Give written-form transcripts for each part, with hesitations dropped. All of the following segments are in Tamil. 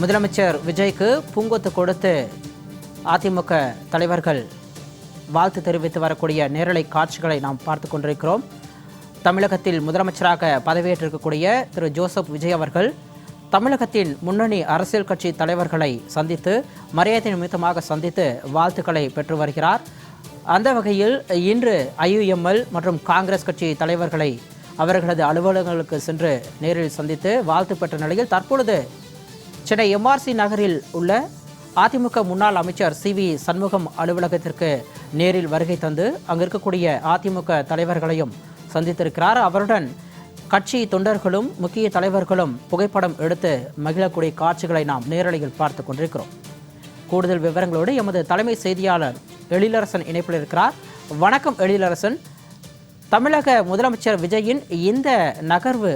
முதலமைச்சர் விஜய்க்கு பூங்கொத்து கொடுத்து அதிமுக தலைவர்கள் வாழ்த்து தெரிவித்து வரக்கூடிய நேரலை காட்சிகளை நாம் பார்த்து கொண்டிருக்கிறோம். தமிழகத்தில் முதலமைச்சராக பதவியேற்றிருக்கக்கூடிய திரு ஜோசப் விஜய் அவர்கள் தமிழகத்தின் முன்னணி அரசியல் கட்சி தலைவர்களை சந்தித்து மரியாதை நிமித்தமாக சந்தித்து வாழ்த்துக்களை பெற்று வருகிறார். அந்த வகையில் இன்று ஐயுஎம்எல் மற்றும் காங்கிரஸ் கட்சி தலைவர்களை அவர்களது அலுவலகங்களுக்கு சென்று நேரில் சந்தித்து வாழ்த்து பெற்ற நிலையில் தற்பொழுது சென்னை எம்ஆர்சி நகரில் உள்ள அதிமுக முன்னாள் அமைச்சர் சி.வி. சண்முகம் அலுவலகத்திற்கு நேரில் வருகை தந்து அங்கு இருக்கக்கூடிய அதிமுக தலைவர்களையும் சந்தித்திருக்கிறார். அவருடன் கட்சி தொண்டர்களும் முக்கிய தலைவர்களும் புகைப்படம் எடுத்து மகிழக்கூடிய காட்சிகளை நாம் நேரலையில் பார்த்து கொண்டிருக்கிறோம். கூடுதல் விவரங்களோடு எமது தலைமை செய்தியாளர் எழிலரசன் இணைப்பில் இருக்கிறார். வணக்கம் எழிலரசன். தமிழக முதலமைச்சர் விஜயின் இந்த நகர்வு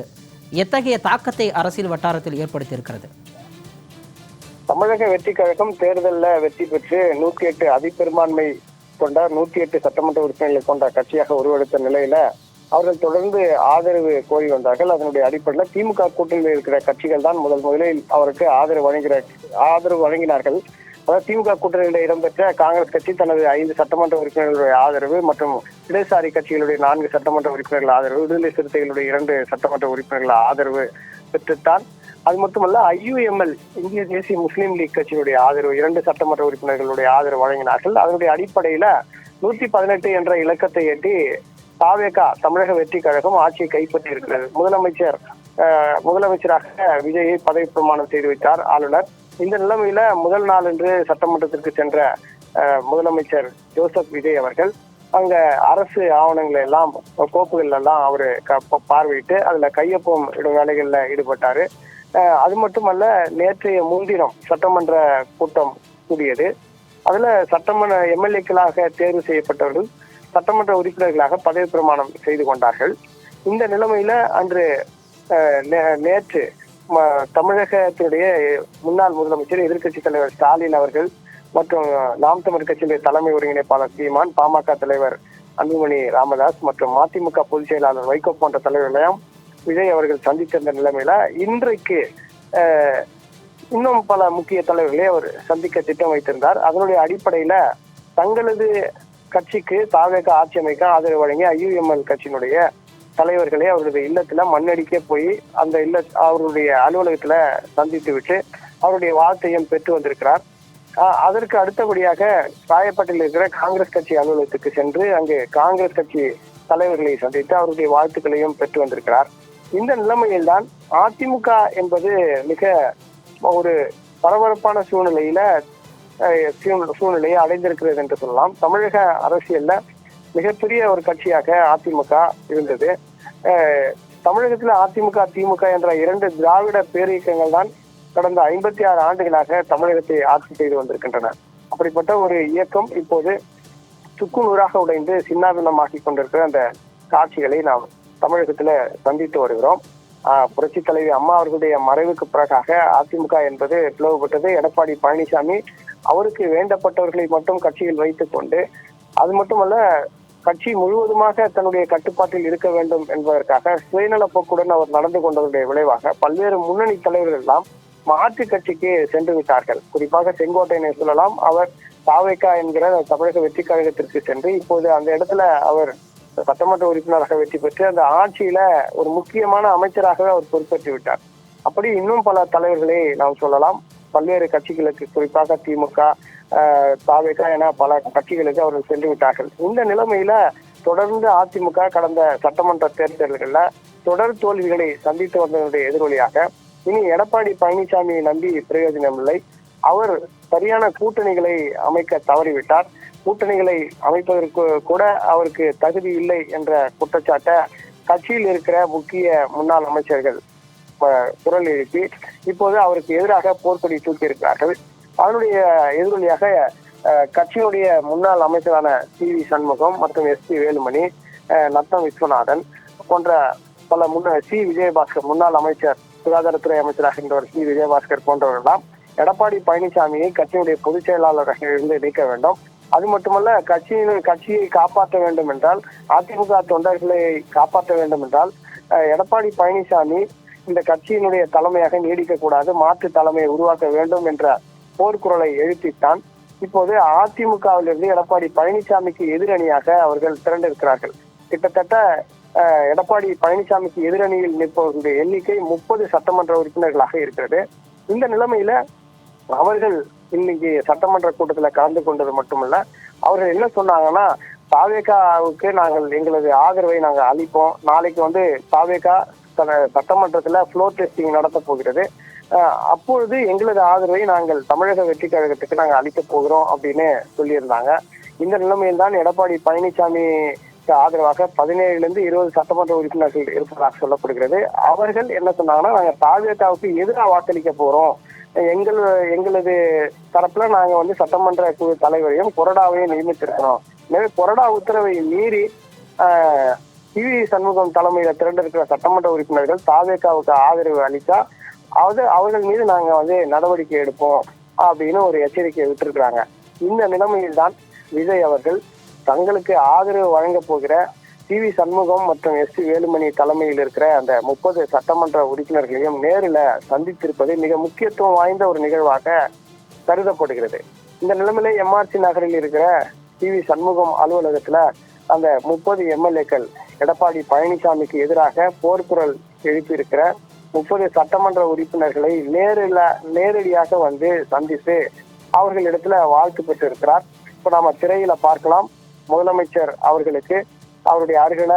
எத்தகைய தாக்கத்தை அரசியல் வட்டாரத்தில் ஏற்படுத்தியிருக்கிறது? தமிழக வெற்றி கழகம் தேர்தலில் வெற்றி பெற்று 108 அதிபெரும்பான்மை கொண்ட 108 சட்டமன்ற உறுப்பினர்களை கொண்ட கட்சியாக உருவெடுத்த நிலையில அவர்கள் தொடர்ந்து ஆதரவு கோரி வந்தார்கள். அதனுடைய அடிப்படையில் திமுக கூட்டணியில் இருக்கிற கட்சிகள் தான் முதலில் அவருக்கு ஆதரவு வழங்கினார்கள். அதாவது திமுக கூட்டணியில் இடம்பெற்ற காங்கிரஸ் கட்சி தனது 5 சட்டமன்ற உறுப்பினர்களுடைய ஆதரவு மற்றும் இடதுசாரி கட்சிகளுடைய 4 சட்டமன்ற உறுப்பினர்கள் ஆதரவு, விடுதலை சிறுத்தைகளுடைய 2 சட்டமன்ற உறுப்பினர்கள் ஆதரவு பெற்றுத்தான். அது மட்டுமல்ல, ஐயுஎம்எல் இந்திய தேசிய முஸ்லீம் லீக் கட்சியினுடைய ஆதரவு 2 சட்டமன்ற உறுப்பினர்களுடைய ஆதரவு வழங்கினார்கள். அதனுடைய அடிப்படையில 118 என்ற இலக்கத்தை எட்டி தாவேக தமிழக வெற்றி கழகம் ஆட்சியை கைப்பற்றி இருக்கிறது. முதலமைச்சராக விஜயை பதவி பிரமாணம் செய்து வைத்தார் ஆளுநர். இந்த நிலைமையில முதல் நாள் என்று சட்டமன்றத்திற்கு சென்ற முதலமைச்சர் ஜோசப் விஜய் அவர்கள் அங்க அரசு ஆவணங்கள் எல்லாம் கோப்புகள் எல்லாம் அவரு பார்வையிட்டு அதுல கையொப்பம் இடும் வேலைகள்ல ஈடுபட்டாரு. அது மட்டுமல்ல, நேற்றைய முன்தினம் சட்டமன்ற கூட்டம் கூடியது. அதுல சட்டமன்ற எம்எல்ஏக்களாக தேர்வு செய்யப்பட்டவர்கள் சட்டமன்ற உறுப்பினர்களாக பதவி பிரமாணம் செய்து கொண்டார்கள். இந்த நிலைமையில அன்று நேற்று தமிழகத்தினுடைய முன்னாள் முதலமைச்சர் எதிர்கட்சி தலைவர் ஸ்டாலின் அவர்கள் மற்றும் நாம் தமிழர் கட்சியினுடைய தலைமை ஒருங்கிணைப்பாளர் சீமான், பாமக தலைவர் அன்புமணி ராமதாஸ் மற்றும் மதிமுக பொதுச் செயலாளர் வைகோ போன்ற தலைவர்களையும் விஜய் அவர்கள் சந்தித்திருந்த நிலைமையில இன்றைக்கு இன்னும் பல முக்கிய தலைவர்களை அவர் சந்திக்க திட்டம் வைத்திருந்தார். அதனுடைய அடிப்படையில தங்களது கட்சிக்கு தாவேக ஆட்சி அமைக்க ஆதரவு வழங்கிய ஐயுஎம்எல் கட்சியினுடைய தலைவர்களை அவரது இல்லத்துல மண்ணடிக்க போய் அந்த அவருடைய அலுவலகத்துல சந்தித்து விட்டு அவருடைய வாழ்த்தையும் பெற்று வந்திருக்கிறார். அதற்கு அடுத்தபடியாக ராயப்பேட்டையில் இருக்கிற காங்கிரஸ் கட்சி அலுவலகத்துக்கு சென்று அங்கு காங்கிரஸ் கட்சி தலைவர்களை சந்தித்து அவருடைய வாழ்த்துக்களையும் பெற்று வந்திருக்கிறார். இந்த நிலைமையில்தான் அதிமுக என்பது மிக ஒரு பரபரப்பான சூழ்நிலையை அடைந்திருக்கிறது என்று சொல்லலாம். தமிழக அரசியல்ல மிகப்பெரிய ஒரு கட்சியாக அதிமுக இருந்தது. தமிழகத்துல அதிமுக திமுக என்ற 2 திராவிட பேரியக்கங்கள் தான் கடந்த 56 ஆண்டுகளாக தமிழகத்தை ஆட்சி செய்து வந்திருக்கின்றன. அப்படிப்பட்ட ஒரு இயக்கம் இப்போது சுக்குநூறாக உடைந்து சின்னாபின்னமாக்கி கொண்டிருக்கிற அந்த காட்சிகளை நாம் தமிழகத்துல சந்தித்து வருகிறோம். புரட்சி தலைவி அம்மா அவர்களுடைய மறைவுக்கு பிறகாக அதிமுக என்பது பிளவுபட்டது. எடப்பாடி பழனிசாமி அவருக்கு வேண்டப்பட்டவர்களை மட்டும் கட்சியில் வைத்துக் கொண்டு, அது மட்டுமல்ல, கட்சி முழுவதுமாக தன்னுடைய கட்டுப்பாட்டில் இருக்க வேண்டும் என்பதற்காக சுயநல போக்குடன் அவர் நடந்து கொண்டதனுடைய விளைவாக பல்வேறு முன்னணி தலைவர்கள் எல்லாம் மாற்று கட்சிக்கு சென்று விட்டார்கள். குறிப்பாக செங்கோட்டையனை சொல்லலாம். அவர் தாவேகா என்கிற தமிழக வெற்றி கழகத்திற்கு சென்று இப்போது அந்த இடத்துல அவர் சட்டமன்ற உறுப்பினராக வெற்றி பெற்று அந்த ஆட்சியில ஒரு முக்கியமான அமைச்சராகவே அவர் பொறுப்பேற்று விட்டார். அப்படி இன்னும் பல தலைவர்களை நாம் சொல்லலாம். பல்வேறு கட்சிகளுக்கு, குறிப்பாக திமுக, தாவேகா என பல கட்சிகளுக்கு அவர்கள் சென்று விட்டார்கள். இந்த நிலைமையில தொடர்ந்து அதிமுக கடந்த சட்டமன்ற தேர்தல்கள்ல தொடர் தோல்விகளை சந்தித்து வந்ததனுடைய எதிரொலியாக இனி எடப்பாடி பழனிசாமியை நம்பி பிரயோஜனம் இல்லை. அவர் சரியான கூட்டணிகளை அமைக்க தவறிவிட்டார். கூட்டணிகளை அமைப்பதற்கு கூட அவருக்கு தகுதி இல்லை என்ற குற்றச்சாட்டை கட்சியில் இருக்கிற முக்கிய முன்னாள் அமைச்சர்கள் குரல் எழுப்பி இப்போது அவருக்கு எதிராக போர்க்கொடி தூக்கி இருக்கிறார்கள். அதனுடைய எதிரொலியாக கட்சியினுடைய முன்னாள் அமைச்சரான சி.வி. சண்முகம் மற்றும் எஸ்.பி. வேலுமணி, நத்தம் விஸ்வநாதன் போன்ற பல சி. விஜயபாஸ்கர், முன்னாள் அமைச்சர், சுகாதாரத்துறை அமைச்சராக இருந்தவர் சி. விஜயபாஸ்கர் போன்றவர்களெல்லாம் எடப்பாடி பழனிசாமியை கட்சியினுடைய பொதுச் செயலாளராக இருந்து நீக்க வேண்டும். அது மட்டுமல்ல, கட்சியை காப்பாற்ற வேண்டும் என்றால், அதிமுக தொண்டர்களை காப்பாற்ற வேண்டும் என்றால் எடப்பாடி பழனிசாமி 2 முறை முதலமைச்சராக இருந்த 2 முறை முதலமைச்சராக இருந்த சி.வி. சண்முகம் மற்றும் எஸ்.பி. வேலுமணி அவர்கள் 2 பேரும் கட்சியினுடைய பொதுச் செயலாளராக இருந்து நீக்க வேண்டும். அது மட்டுமல்ல, கட்சியை காப்பாற்ற வேண்டும் என்றால் அதிமுக தொண்டர்களை காப்பாற்ற வேண்டும் என்றால் இந்த கட்சியினுடைய தலைமையாக நீடிக்கக்கூடாது, மாற்று தலைமையை உருவாக்க வேண்டும் என்ற போர்க்குரலை எழுப்பித்தான் இப்போது அதிமுகவிலிருந்து எடப்பாடி பழனிசாமிக்கு எதிரணியாக அவர்கள் திரண்டிருக்கிறார்கள். கிட்டத்தட்ட எடப்பாடி பழனிசாமிக்கு எதிரணியில் நிற்பவர்களுடைய எண்ணிக்கை 30 சட்டமன்ற உறுப்பினர்களாக இருக்கிறது. இந்த நிலைமையில அவர்கள் இன்னைக்கு சட்டமன்ற கூட்டத்தில் கலந்து கொண்டது மட்டுமல்ல, அவர்கள் என்ன சொன்னாங்கன்னா, தாவேகாவுக்கு நாங்கள் எங்களது ஆதரவை நாங்கள் அளிப்போம். நாளைக்கு தாவேகா சட்டமன்றத்துல ஃப்ளோர் டெஸ்டிங் நடத்த போகிறது. அப்பொழுது எங்களது ஆதரவை நாங்கள் தமிழக வெற்றி கழகத்துக்கு நாங்கள் அளிக்க போகிறோம் அப்படின்னு சொல்லியிருந்தாங்க. இந்த நிலைமையில் தான் எடப்பாடி பழனிசாமி ஆதரவாக 17 - 20 சட்டமன்ற உறுப்பினர்கள் இருப்பதாக சொல்லப்படுகிறது. அவர்கள் என்ன சொன்னாங்கன்னா, நாங்க தாவேகாவுக்கு எதிராக வாக்களிக்க போறோம், எங்களது தரப்புல நாங்க சட்டமன்ற குழு தலைவரையும் கொறடாவையும் நியமித்திருக்கிறோம். எனவே கொறடா உத்தரவை மீறி டிவி சண்முகம் தலைமையில திரண்டிருக்கிற சட்டமன்ற உறுப்பினர்கள் தாவேகாவுக்கு ஆதரவு அளித்தா அவர்கள் மீது நாங்க நடவடிக்கை எடுப்போம் அப்படின்னு ஒரு எச்சரிக்கையை விட்டிருக்கிறாங்க. இந்த நிலைமையில் தான் விஜய் அவர்கள் தங்களுக்கு ஆதரவு வழங்க போகிற டிவி சண்முகம் மற்றும் எஸ். வேலுமணி தலைமையில் இருக்கிற அந்த 30 சட்டமன்ற உறுப்பினர்களையும் நேரில் சந்தித்திருப்பது மிக முக்கியத்துவம் வாய்ந்த ஒரு நிகழ்வாக கருதப்படுகிறது. இந்த நிலைமையில எம்ஆர்சி நகரில் இருக்கிற டிவி சண்முகம் அலுவலகத்துல அந்த 30 எம்எல்ஏக்கள் எடப்பாடி பழனிசாமிக்கு எதிராக போர்க்குரல் எழுப்பியிருக்கிற 30 சட்டமன்ற உறுப்பினர்களை நேரடியாக சந்தித்து அவர்களிடத்துல வாழ்த்து பெற்று இருக்கிறார். இப்ப நாம திரையில பார்க்கலாம். முதலமைச்சர் அவர்களுக்கு அவருடைய அருகில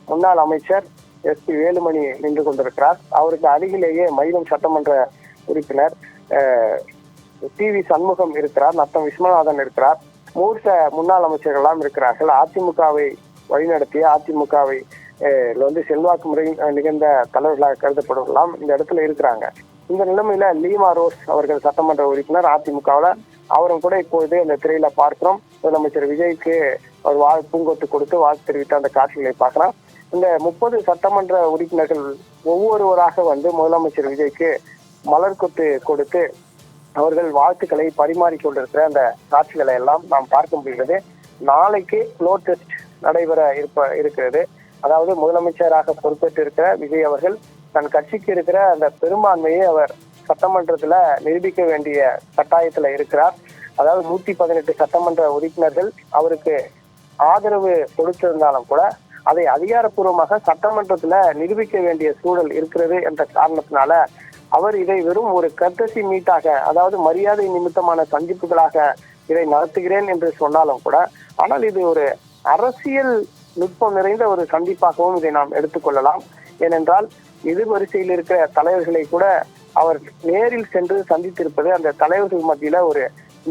முன்னாள் அமைச்சர் எஸ். வேலுமணி நின்று கொண்டிருக்கிறார். அவருக்கு அருகிலேயே மயிலம் சட்டமன்ற உறுப்பினர் டிவி சண்முகம் இருக்கிறார், நத்தம் விஸ்வநாதன் இருக்கிறார், மூர்த்த முன்னாள் அமைச்சர்கள் எல்லாம் இருக்கிறார்கள். அதிமுகவை வழிநடத்திய அதிமுகவை செல்வாக்கு முறை நிகழ்ந்த தலைவர்களாக கருதப்படுவதெல்லாம் இந்த இடத்துல இருக்கிறாங்க. இந்த நிலைமையில லீமா ரோஸ் அவர்கள் சட்டமன்ற உறுப்பினர் அதிமுகவில், அவரும் கூட இப்பொழுது அந்த திரையில பார்க்கிறோம். முதலமைச்சர் விஜய்க்கு அவர் பூங்கொத்து கொடுத்து வாழ்த்து தெரிவித்த அந்த காட்சிகளை பார்க்கலாம். இந்த 30 சட்டமன்ற உறுப்பினர்கள் ஒவ்வொருவராக முதலமைச்சர் விஜய்க்கு மலர் கொத்து கொடுத்து அவர்கள் வாழ்த்துக்களை பரிமாறிக்கொண்டிருக்கிற அந்த காட்சிகளை எல்லாம் நாம் பார்க்க முடிகிறது. நாளைக்கு ஃப்ளோர் டெஸ்ட் நடைபெற இருக்கிறது. அதாவது முதலமைச்சராக பொறுப்பேற்று இருக்கிற விஜய் அவர்கள் தன் கட்சிக்கு இருக்கிற அந்த பெரும்பான்மையை அவர் சட்டமன்றத்துல நிரூபிக்க வேண்டிய கட்டாயத்துல இருக்கிறார். அதாவது 118 சட்டமன்ற உறுப்பினர்கள் அவருக்கு ஆதரவு கொடுத்திருந்தாலும் கூட அதை அதிகாரப்பூர்வமாக சட்டமன்றத்துல நிரூபிக்க வேண்டிய சூழல் இருக்கிறது என்ற காரணத்தினால அவர் இதை வெறும் ஒரு கர்த்தசி மீட்டாக, அதாவது மரியாதை நிமித்தமான சந்திப்புகளாக இதை நடத்துகிறேன் என்று சொன்னாலும் கூட, ஆனால் இது ஒரு அரசியல் நுட்பம் நிறைந்த ஒரு சந்திப்பாகவும் இதை நாம் எடுத்துக்கொள்ளலாம். ஏனென்றால் எதிர்வரிசையில் இருக்கிற தலைவர்களை கூட அவர் நேரில் சென்று சந்தித்திருப்பது அந்த தலைவர்கள் மத்தியில ஒரு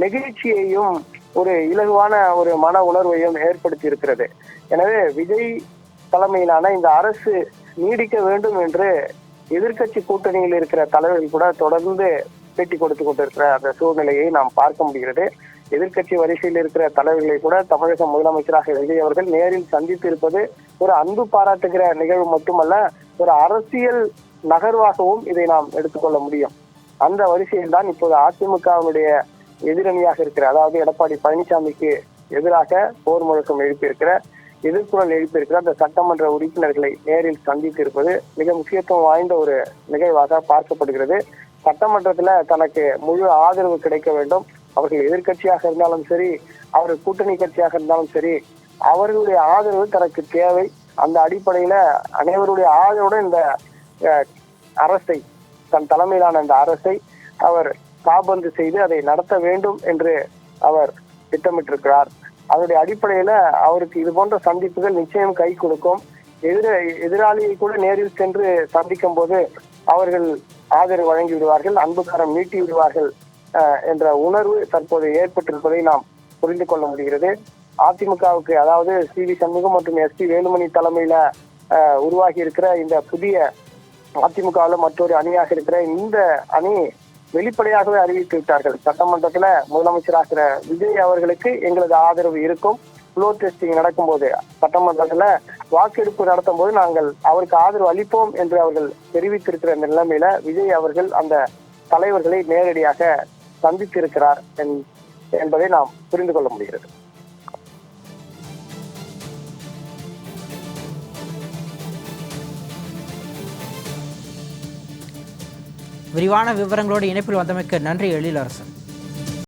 நெகிழ்ச்சியையும் ஒரு இலகுவான ஒரு மன உணர்வையும் ஏற்படுத்தி இருக்கிறது. எனவே விஜய் தலைமையிலான இந்த அரசு நீடிக்க வேண்டும் என்று எதிர்கட்சி கூட்டணியில் இருக்கிற தலைவர்கள் கூட தொடர்ந்து பேட்டி கொடுத்து கொண்டிருக்கிற அந்த சூழ்நிலையை நாம் பார்க்க முடிகிறது. எதிர்கட்சி வரிசையில் இருக்கிற தலைவர்களை கூட தமிழக முதலமைச்சராக விஜய் அவர்கள் நேரில் சந்தித்து இருப்பது ஒரு அன்பு பாராட்டுகிற நிகழ்வு மட்டுமல்ல, ஒரு அரசியல் நகர்வாகவும் இதை நாம் எடுத்துக்கொள்ள முடியும். அந்த வரிசையில் தான் இப்போது அதிமுகவினுடைய எதிரணியாக இருக்கிற, அதாவது எடப்பாடி பழனிசாமிக்கு எதிராக போர் முழக்கம் எழுப்பியிருக்கிற, எதிர்குரல் எழுப்பியிருக்கிற அந்த சட்டமன்ற உறுப்பினர்களை நேரில் சந்தித்து இருப்பது மிக முக்கியத்துவம் வாய்ந்த ஒரு நிகழ்வாக பார்க்கப்படுகிறது. சட்டமன்றத்துல தனக்கு முழு ஆதரவு கிடைக்க வேண்டும். அவர்கள் எதிர்கட்சியாக இருந்தாலும் சரி, அவர்கள் கூட்டணி கட்சியாக இருந்தாலும் சரி, அவர்களுடைய ஆதரவு தனக்கு தேவை. அந்த அடிப்படையில அனைவருடைய ஆதரவுடன் இந்த அரசை, தன் தலைமையிலான இந்த அரசை அவர் காபந்து செய்து அதை நடத்த வேண்டும் என்று அவர் திட்டமிட்டிருக்கிறார். அதனுடைய அடிப்படையில அவருக்கு இது போன்ற சந்திப்புகள் நிச்சயம் கை கொடுக்கும். எதிராளியை கூட நேரில் சென்று சந்திக்கும் போது அவர்கள் ஆதரவு வழங்கி விடுவார்கள், அன்புக்காரம் நீட்டி விடுவார்கள் என்ற உணர்வு தற்போது ஏற்பட்டிருப்பதை நாம் புரிந்து கொள்ள முடிகிறது. அதிமுகவுக்கு, அதாவது சி.வி. சண்முகம் மற்றும் எஸ். வேலுமணி தலைமையில உருவாகி இருக்கிற இந்த புதிய அதிமுகவில் மற்றொரு அணியாக இருக்கிற இந்த அணி வெளிப்படையாகவே அறிவித்து விட்டார்கள். சட்டமன்றத்துல முதலமைச்சராகிற விஜய் அவர்களுக்கு எங்களது ஆதரவு இருக்கும். ஃப்ளோர் டெஸ்டிங் நடக்கும்போது, சட்டமன்றத்துல வாக்கெடுப்பு நடத்தும் போது நாங்கள் அவருக்கு ஆதரவு அளிப்போம் என்று அவர்கள் தெரிவித்திருக்கிற இந்த நிலைமையில விஜய் அவர்கள் அந்த தலைவர்களை நேரடியாக சந்தித்திருக்கிறார் என்பதை நாம் புரிந்து கொள்ள முடிகிறது. விரிவான விவரங்களோடு இணைப்பில் வந்தமைக்கு நன்றி எழிலரசன்.